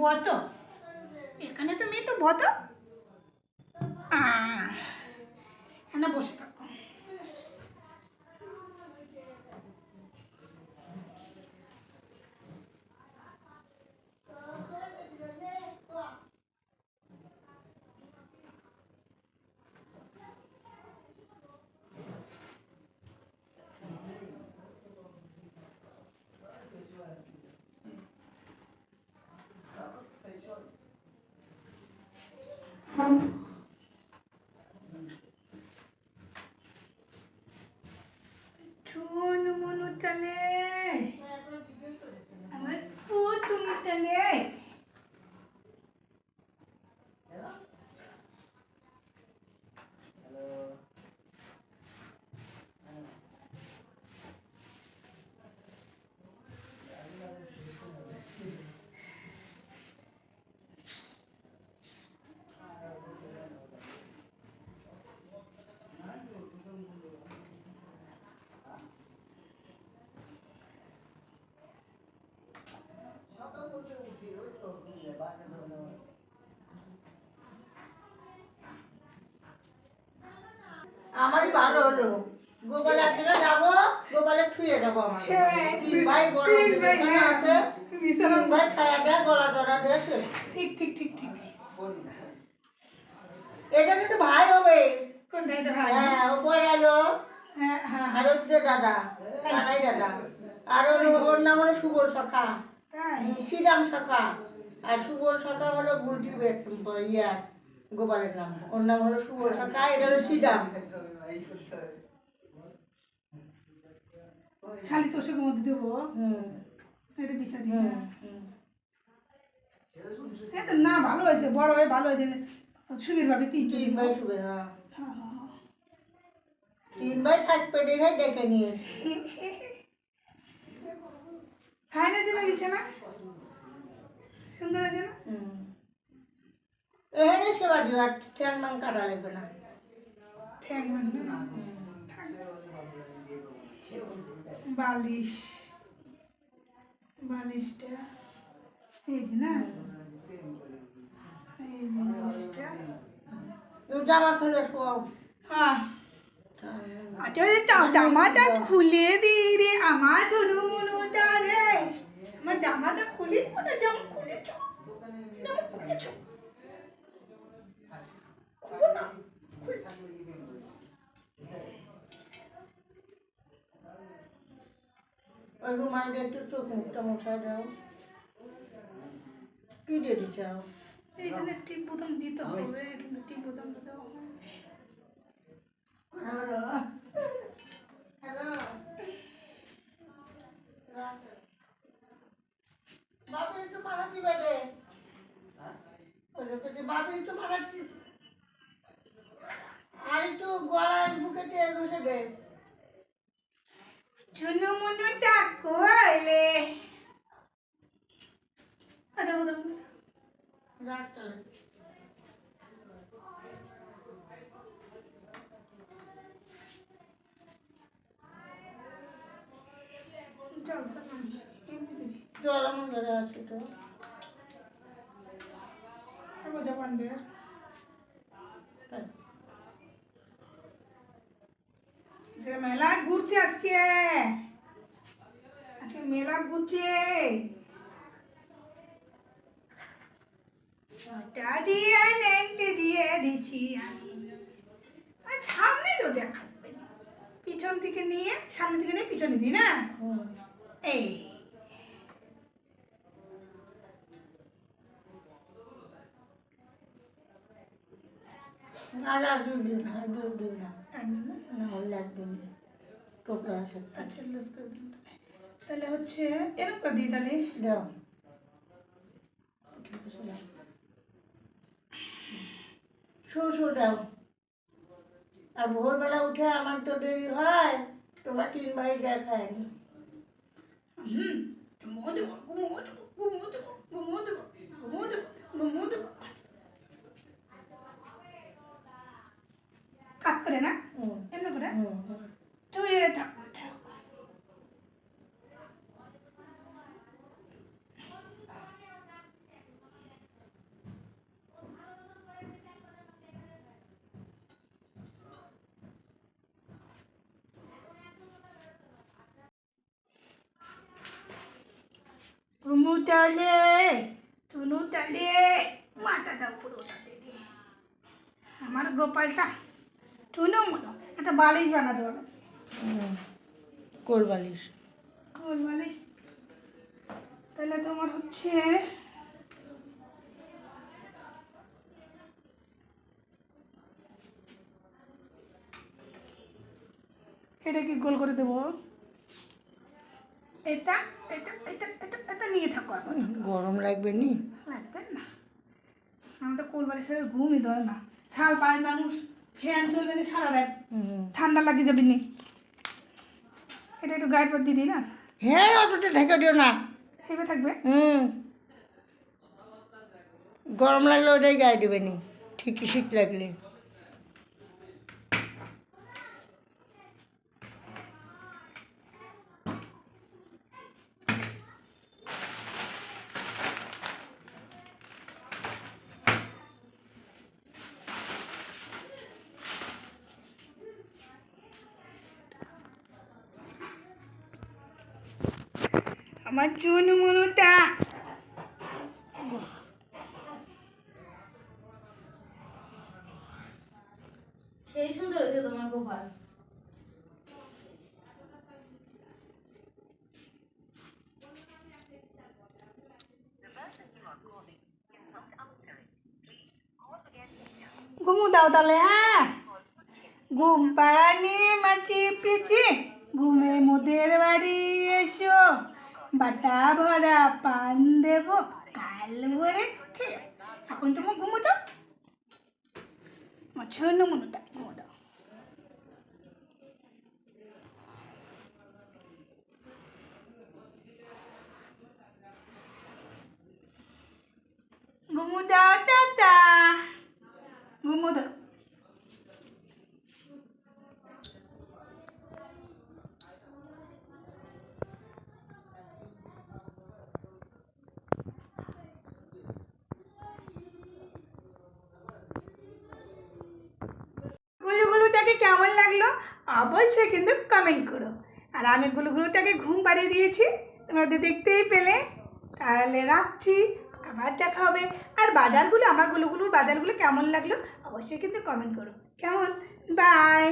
বতো, এখানে তুমি তো বতো। না বসে থাকো। Chunu munu tale, amar putumi tale. আমারই ভালো হলো, গোপালের দিকে যাবো, গোপালে ছুঁয়ে যাবো। আমার তিন ভাই বড় বিছানা আছে, তিন ভাই খায়া দেয়, গলা টলা দিয়েছে। ঠিক ঠিক ঠিক ঠিক। এটা কিন্তু ভাই হবে। কোনটা এটা ভাই? হ্যাঁ, ওপরে এলো। হ্যাঁ হ্যাঁ। আর হচ্ছে দাদা, কানাই দাদা। আর ওর নাম হলো সুবল সখা, শ্রীরাম সখা। আর সুবল সখা হলো বুলটি ইয়ার গোপালের নাম, ওর নাম হলো সুবল সখা, এটা হলো শ্রীরাম। খালি তোষক মধ্যে দেবো। এটা বিচারি তো না, ভালো হয়েছে, বড় হয়ে ভালো হয়েছে। সুবীর ভাবি তিন ভাই শুবে। তিন ভাই থাকবে দেখে ডেকে নিয়ে খায় না দিনে দিচ্ছে না, সুন্দর আছে না। এখানে সেবা দিও, আর ঠ্যাং মাং কাটা লাগবে না। ঠ্যাং মারবে না। বালিশ, বালিশটা এই যে না, এই বালিশটা। জামা খুলে শোয়াও। হ্যাঁ, আচ্ছা জামাটা খুলে দিই রে আমার ধনু মনুটা রে, আমার জামাটা খুলে মনে যেমন খুলেছ, যেমন খুলেছ। ওই রুমাল দিয়ে একটু চোখ মুখটা মশায় দাও। কি দিয়ে দিচ্ছ? এখানে টিপ বোতাম দিতে হবে, কিন্তু টিপ বোতাম দিতে হবে। বাবু একটু মারাটি বেড়ে, বাবু একটু মারাটি, আর একটু গলায় বুকে তেল ঘষে দে। চুনু মুনু ডাকো আইলে, আদা আদা রাস্তা জল আমার ঘরে আছে তো। মেলা ঘুরছে আজকে, আজকে মেলা ঘুরছে। ওটা দিয়ে নেংটে দিয়ে দিচ্ছি আমি, সামনে তো দেখা পিছন থেকে নিয়ে, সামনে থেকে নিয়ে পিছনে দিই না। এই আর দুদিন, আর দুদিন না, না হলে একদিন টোটো আছে। আচ্ছা লুজ করে দিন, তাহলে হচ্ছে এরকম করে দিই তাহলে। দাও শো দাও। আর ভোরবেলা উঠে আমার তো দেরি হয়, তোমরা তিন ভাই যা খায়নি। কাট করে না, এমনি করে তুই থাক। টুনু তালে মাথা দাও পুরো দিদি আমার গোপালটা টুনু মুনু একটা বালিশ বানাতে হবে কোল বালিশ কোল বালিশ তাহলে তোমার হচ্ছে এটা কি গোল করে দেবো এটা এটা এটা এটা এটা নিয়ে থাকো এখন গরম লাগবে নি লাগবে না আমি তো কোল বালিশের ঘুমই ধরে না শাল পাঁচ মানুষ ফ্যান চলবে না সারা রাত ঠান্ডা লাগিয়ে যাবে নি এটা একটু গায়ের পর দিয়ে দিই না হ্যাঁ অতটা ঢেকে দিও না এইভাবে থাকবে গরম লাগলে ওটাই গায়ে দেবে নি ঠিকই শীত লাগলে আমার চুনু মুনুটা সেই সুন্দর হয়েছে তোমার গোপাল ঘুমু দাও তাহলে হ্যাঁ ঘুম পাড়ানি মাছি পিছি ঘুমে মোদের বাড়ি এসো বাটা ভরা পান দেবো কাল ভরে খেয়ে এখন তোমার ঘুমো দাও আমার ছোট মনুটা ঘুমো দাও ঘুমো দাও টাটা ঘুমো দাও গুলুগুলুটাকে কেমন লাগলো অবশ্যই কিন্তু কমেন্ট করো আর আমি গুলুগুলুটাকে ঘুম পাড়িয়ে দিয়েছি তোমরা তো দেখতেই পেলে তাহলে রাখছি আবার দেখা হবে আর বাজারগুলো আমার গুলুগুলুর বাজারগুলো কেমন লাগলো অবশ্যই কিন্তু কমেন্ট করো কেমন বাই